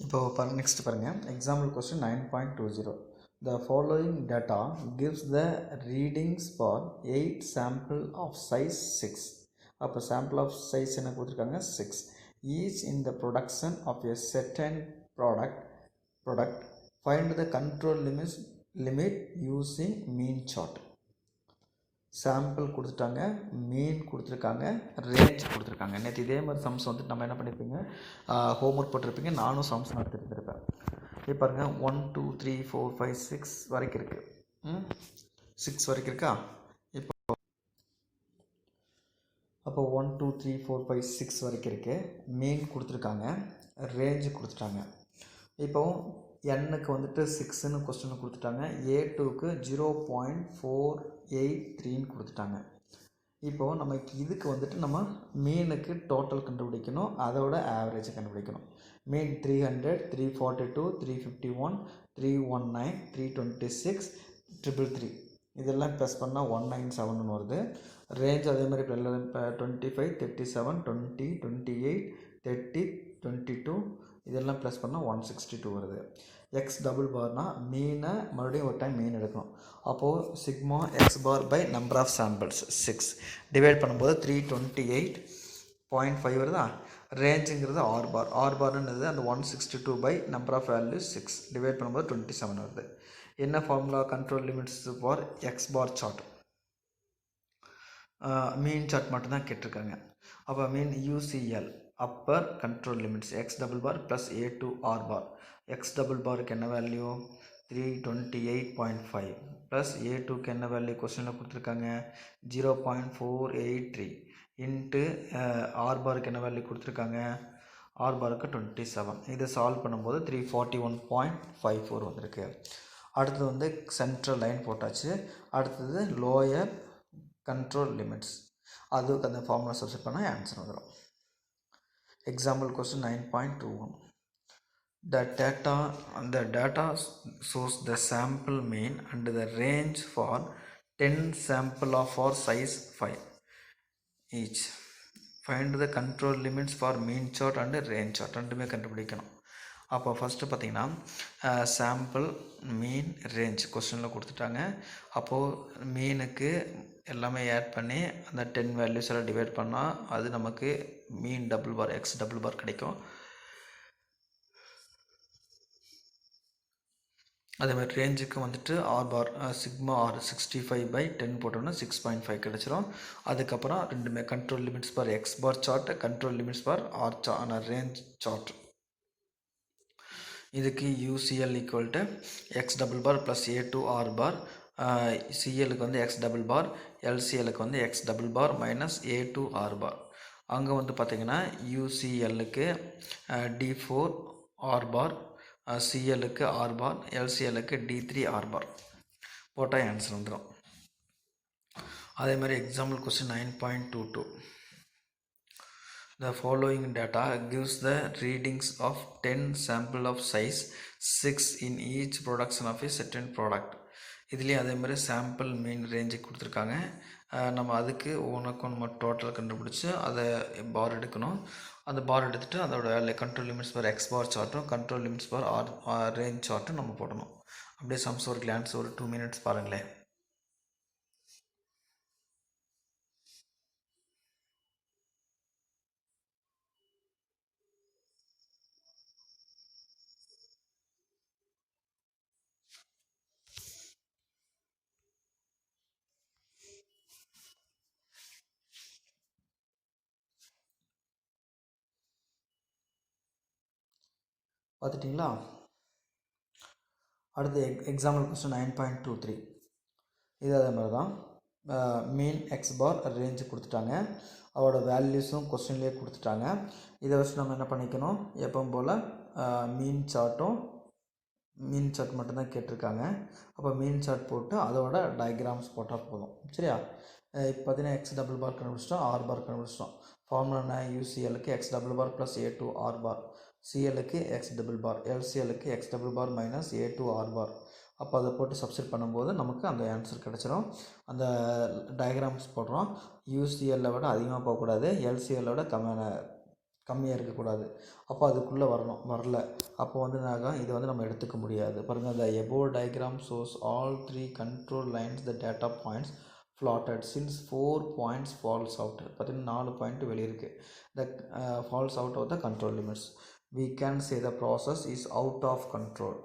இப்போ next பாருங்க example question 9.20. The following data gives the readings for 8 sample of size 6. அப்போ sample of size என்ன கொடுத்துருக்காங்க 6. Each in the production of a certain product find the control limit using mean chart. Sample கொடுத்துட்டாங்க, மீன் கொடுத்துருக்காங்க, range கொடுத்துருக்காங்க. நேற்று இதே மாதிரி sums வந்துட்டு நம்ம என்ன பண்ணியிருப்பீங்க, ஹோம்ஒர்க் போட்டிருப்பீங்க, நானும் சம்ஸ் நடத்திருப்பேன். இப்போ பாருங்கள் 1 2 3 4 5 6 வரைக்கும் இருக்குது. 6 வரைக்கும் இருக்கா? அப்போ 1 2 3 4 5 6 வரைக்கும் இருக்குது. மீன் கொடுத்துருக்காங்க, ரேஞ்சு கொடுத்துட்டாங்க. இப்போது எண்ணுக்கு வந்துட்டு 6ன்னு கொஸ்டின் கொடுத்துட்டாங்க, A2க்கு 0.483ன்னு கொடுத்துட்டாங்க. இப்போது நமக்கு இதுக்கு வந்துட்டு நம்ம மீனுக்கு டோட்டல் கண்டுபிடிக்கணும், அதோட ஆவரேஜை கண்டுபிடிக்கணும். மீன் 300 342 351 319 326 333 இதெல்லாம் ப்ளஸ் பண்ணால் 197ன்னு வருது. ரேஞ்ச் அதே மாதிரி இப்போ 25 37 20 28 30 22 இதெல்லாம் ப்ளஸ் பண்ணால் 162 வருது. எக்ஸ் டபுள் பார்னால் மீனை மறுபடியும் ஒரு டைம் மீன் எடுக்கணும். அப்போது sigma X bar by number of samples 6 divide பண்ணும்போது 328.5 வருதா. ரேஞ்சுங்கிறது ஆர் பார்னுது அந்த 162 by number of value 6 divide பண்ணும்போது 27 வருது. என்ன formula? Control limits for X bar chart, mean chart மட்டும்தான் கேட்டிருக்காங்க. அப்போ mean UCL upper control limits X double bar plus A2 R bar. X double பாருக்கு என்ன வேல்யூ 328.5 ப்ளஸ் A2க்கு என்ன வேல்யூ கொஸ்டினில் கொடுத்துருக்காங்க 0.483 இன்ட்டு ஆர் பாருக்கு என்ன வேல்யூ கொடுத்துருக்காங்க, ஆர் பாருக்கு 27. இதை சால்வ் பண்ணும்போது 341.54 வந்திருக்கு. அடுத்தது வந்து சென்ட்ரல் லைன் போட்டாச்சு. அடுத்தது லோயர் கண்ட்ரோல் லிமிட்ஸ், அதுக்கு அந்த ஃபார்முலா சப்ஸ்டிட் பண்ணால் ஆன்சர் வந்துடும். Example question 9.21. The data shows the sample mean and the range for 10 sample of for size 5 each. Find the control limits for mean chart and range chart ரெண்டுமே கண்டுபிடிக்கணும். அப்போ first பார்த்திங்கன்னா sample மீன் range கொஸ்டினில் கொடுத்துட்டாங்க. அப்போது மீனுக்கு எல்லாமே ஆட் பண்ணி அந்த 10 வேல்யூஸ் எல்லாம் டிவைட் பண்ணால் அது நமக்கு mean double bar X double bar கிடைக்கும். அதேமாதிரி ரேஞ்சுக்கு வந்துட்டு R bar sigma R 65 by 10 போட்டோம்னா 6.5 கிடச்சிரும். அதுக்கப்புறம் ரெண்டுமே control limits for X bar chart, control limits for R range chart. இதுக்கு UCL equal to X double bar plus A2 R bar, சிஎலுக்கு வந்து எக்ஸ் டபுள் பார், எல்சிஎலுக்கு வந்து X double bar minus A2 R bar. அங்கே வந்து பார்த்திங்கன்னா UCLக்கு D4 R bar, சிஎலுக்கு R பார், எல்சிஎலுக்கு D3 R பார் போட்டால் ஆன்சர் வந்துடும். அதேமாதிரி example question 9.22. The following data gives the readings of 10 sample of size 6 in each production of a certain product. இதுலேயும் அதே மாதிரி சாம்பிள் மீன் ரேஞ்சு கொடுத்துருக்காங்க. நம்ம அதுக்கு நம்ம டோட்டல் கண்டுபிடிச்சி அதை பார் எடுக்கணும். அந்த பார் எடுத்துகிட்டு அதோட control limits for X bar சார்ட்டும் control limits for R range சார்ட்டும் நம்ம போடணும். அப்படியே சம்ஸ் ஒரு கிளான்ஸ் ஒரு 2 மினிட்ஸ் பாருங்களேன். பார்த்துட்டிங்களா? அடுத்து எக்ஸாம்பிள் கொஸ்டின் 9.23. இது அதே மாதிரி தான். மீன் எக்ஸ் பார் ரேஞ்சு கொடுத்துட்டாங்க, அதோட வேல்யூஸும் கொஸ்டின்லேயே கொடுத்துட்டாங்க. இதை வச்சு நம்ம என்ன பண்ணிக்கணும், எப்பவும் போல் மீன் சார்ட் மட்டும்தான் கேட்டிருக்காங்க. அப்போ மீன் சார்ட் போட்டு அதோட டயக்ராம்ஸ் போட்டால் போதும். சரியா? இப்போ பார்த்தீங்கன்னா எக்ஸ் டபுள் பார் கண்டுபிடிச்சிட்டோம், ஆர் பார் கண்டுபிடிச்சிட்டோம். ஃபார்முலா UCLக்கு X double bar plus A2 R bar, சிஎலுக்கு எக்ஸ் டபுள் பார், எல்சிஎலுக்கு X double bar minus A2 R bar. அப்போ அதை போட்டு சப்ஸ்டிட் பண்ணும்போது நமக்கு அந்த ஆன்சர் கிடச்சிரும். அந்த டயக்ராம்ஸ் போடுறோம். UCLை விட அதிகமாக போகக்கூடாது, LCLை விட கம்மியாக இருக்கக்கூடாது. அப்போ அதுக்குள்ளே வரல. அப்போ வந்து இதை வந்து நம்ம எடுத்துக்க முடியாது. பாருங்கள், the above diagram shows all 3 control lines the data points plotted since 4 points falls out. பார்த்தீங்கன்னா 4 பாயிண்ட் வெளியே இருக்குது. the falls out of the control limits. We can say the process is out of control.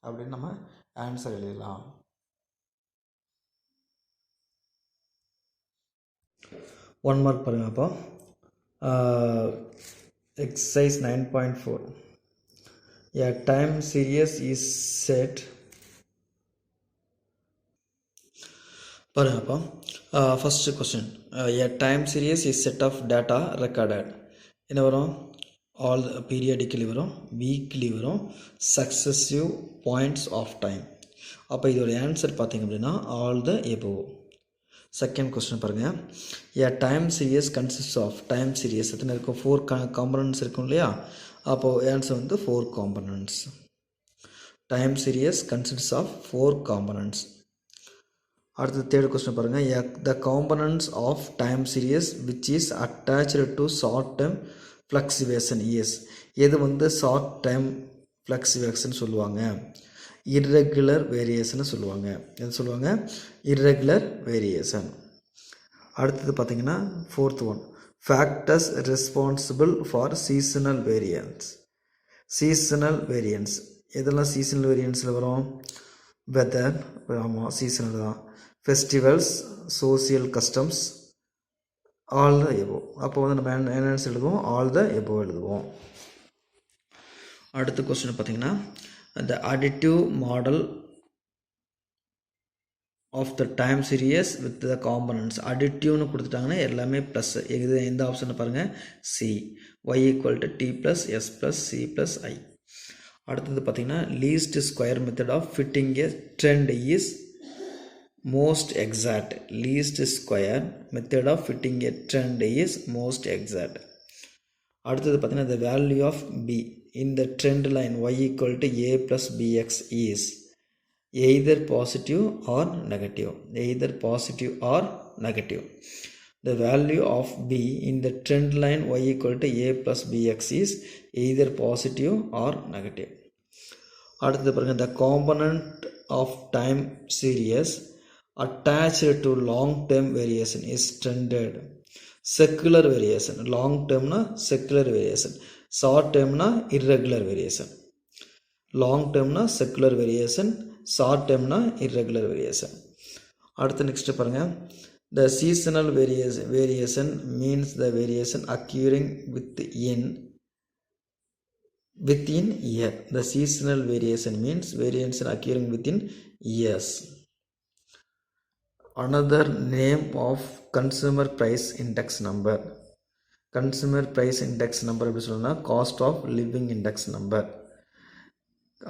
அப்படின்னு நம்ம answer எழுதலாம். 1 mark பாருங்கள். அப்போ exercise 9.4. A time series is set. பாருங்க. அப்போ first question, a time series is set of data recorded. என்ன வரும்? All periodically வரும், வீக்லி வரும், சக்ஸசிவ் பாயிண்ட்ஸ் ஆஃப் டைம். அப்போ இதோட ஆன்சர் பார்த்திங்க அப்படின்னா all the above. Second question பாருங்கள், a time series consist of. Time series எத்தனை இருக்கும்? 4 காம்பனன்ட்ஸ் இருக்கும் இல்லையா? அப்போது ஆன்சர் வந்து 4 components. Time series consist of 4 components. அடுத்து தேர்ட் கொஸ்டின் பாருங்கள், the components of time series which is attached to short time fluctuation is. எது வந்து ஷார்ட் டைம் ஃப்ளக்சுவேஷன் சொல்லுவாங்க? இர்ரெகுலர் வேரியேஷன் சொல்லுவாங்க. எது சொல்லுவாங்க? Irregular variation. அடுத்தது பார்த்தீங்கன்னா fourth one, factors responsible for seasonal variance. Seasonal variance எதெல்லாம் சீசனல் வேரியன்ஸில் வரும்? வெதர், ஆமாம் சீசனல் தான். Festivals, social customs, all the above. அப்போ வந்து நம்ம என்ன எழுதுவோம்? ஆல் த எபோவ் எழுதுவோம். அடுத்த கொஸ்டின் பார்த்தீங்கன்னா, the additive model of the time series with the components. அடிட்டிவ்னு கொடுத்துட்டாங்கன்னா எல்லாமே ப்ளஸ். இது எந்த ஆப்ஷன் பாருங்கள்? C. y equal to t plus s plus c plus i. அடுத்தது பார்த்தீங்கன்னா, least square method of fitting a trend is most exact. Least square method of fitting a trend is most exact. அடுத்தது பார்த்தீங்கன்னா, the value of b in the trend line y equal to a plus bx is either positive or negative. Either positive or negative. The value of b in the trend line y equal to a plus bx is either positive or negative. அடுத்தது பாருங்க, the component of time series attached to long term variation is trended. Secular variation. Long term na secular variation, short term na irregular variation. Long term na secular variation, short term na irregular variation. அடுத்து next பாருங்க, the seasonal variation means the variation occurring within year. The seasonal variation means variation occurring within years. Another name of consumer price index number. Consumer price index number எப்படி சொல்லணும்னா cost of living index number.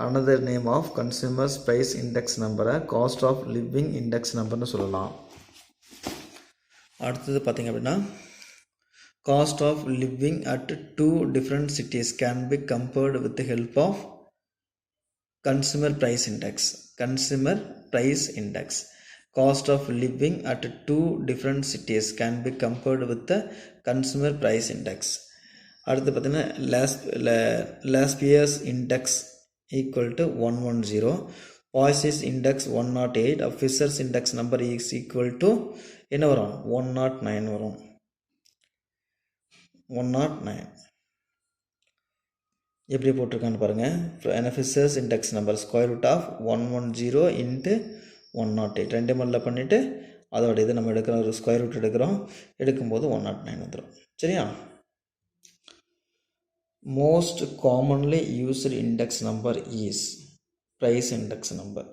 Another name of consumer price index number cost of living index numberனு சொல்லலாம். அடுத்தது பார்த்தீங்க அப்படின்னா, cost of living at 2 different cities can be compared with the help of consumer price index. Consumer price index. Cost of living at 2 different cities can be compared with the consumer price index. அடுத்து பார்த்தீங்கன்னா, Laspeyres index equal to 110, Paasche's index 108, Fisher's index number is equal to என்ன வரும்? 109 வரும். 109 எப்படி போட்டிருக்கான்னு பாருங்கள். Fisher's index number square root of 110 into 108 ரெண்டு மல்ல பண்ணிவிட்டு அதோட இது நம்ம எடுக்கிறோம், ஒரு ஸ்கொயர் ரூட் எடுக்கும்போது 109 வந்துடும். சரியா? Most commonly used index number is price index number.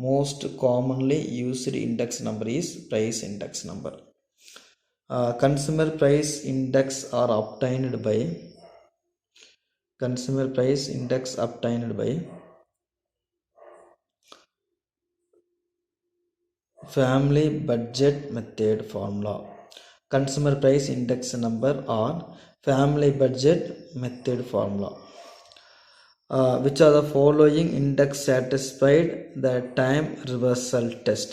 Most commonly used index number is price index number. Consumer price index are obtained by family budget method formula. Consumer price index number or family budget method formula. Which are the following index satisfied the time reversal test?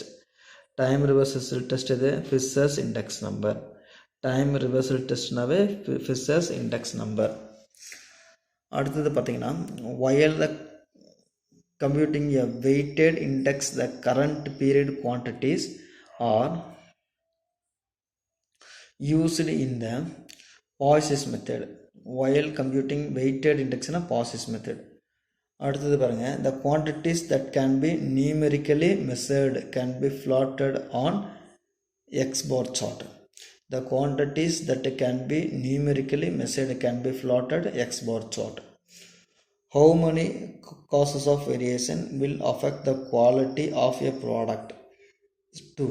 Time reversal test is Fisher's index number. Time reversal டெஸ்ட்னாவே Fisher's index number. அடுத்தது பார்த்தீங்கன்னா while the computing a weighted index the current period quantities are used in the Poisson method. While computing weighted index na Poisson method. அடுத்தது பாருங்க, the quantities that can be numerically measured can be plotted on X bar chart. The quantities that can be numerically measured can be plotted X bar chart. How many causes of variation will affect the quality of a product? 2.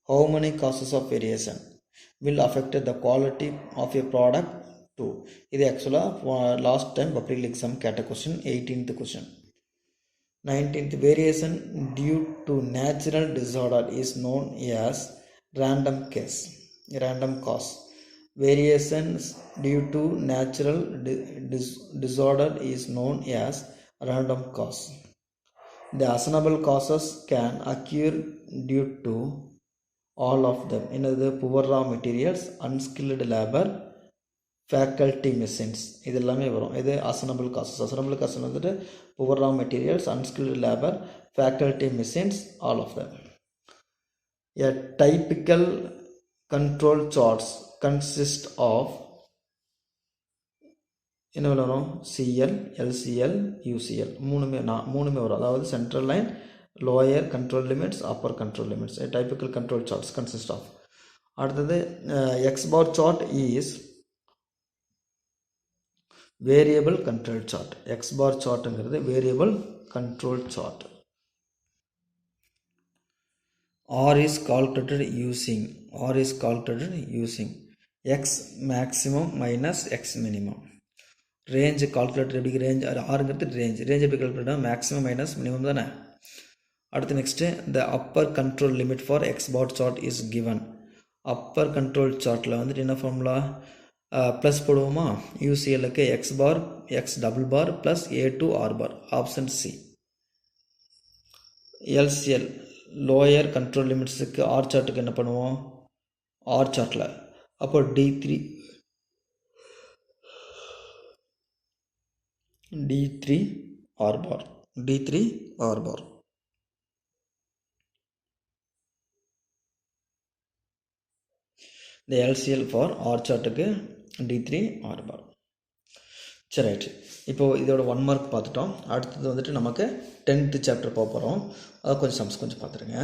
How many causes of variation will affect the quality of a product? 2. இது ஆக்சுவலாக last time public exam கேட்ட question. 18th question. 19th variation due to natural disorder is known as random cause. Variations due to natural disorder is known as random cause. The ascertainable causes can occur due to all of them. Another poor raw materials, unskilled labor, faculty machines. இதெல்லாமே வரும். இது ascertainable causes. Ascertainable causes வந்துட்டு poor raw materials, unskilled labor, faculty machines, all of them. A typical control charts consist of என்ன வரும், CL, LCL, UCL மூணுமே வரும். அதாவது central line, lower control limits, upper control limits. Typical control charts consist of. அடுத்தது X bar chart is variable control chart. X bar சார்ட்டுங்கிறது variable control chart. R is calculated using X maximum minus X minimum. Range calculator எப்படி, range ஆறுங்கிறது range எப்படி calculate பண்ணால் maximum minus minimum தானே. அடுத்து next the upper control limit for X bar chart is given. Upper control சார்ட்டில் வந்துட்டு என்ன formula, plus போடுவோமா, யூசிஎல்லுக்கு X bar X double bar plus A2 R bar, option C. LCL lower control லிமிட்ஸுக்கு R சார்ட்டுக்கு என்ன பண்ணுவோம், ஆர் சார்ட்டில் அப்போ D3 R bar. The LCL for R சார்ட்டுக்கு D3 R bar. சரி ரைட்டு. இப்போது இதோட 1 மார்க் பார்த்துட்டோம். அடுத்தது வந்துட்டு நமக்கு 10th சாப்டர் போக போகிறோம். அதை கொஞ்சம் சம்ஸ் கொஞ்சம் பார்த்துருங்க.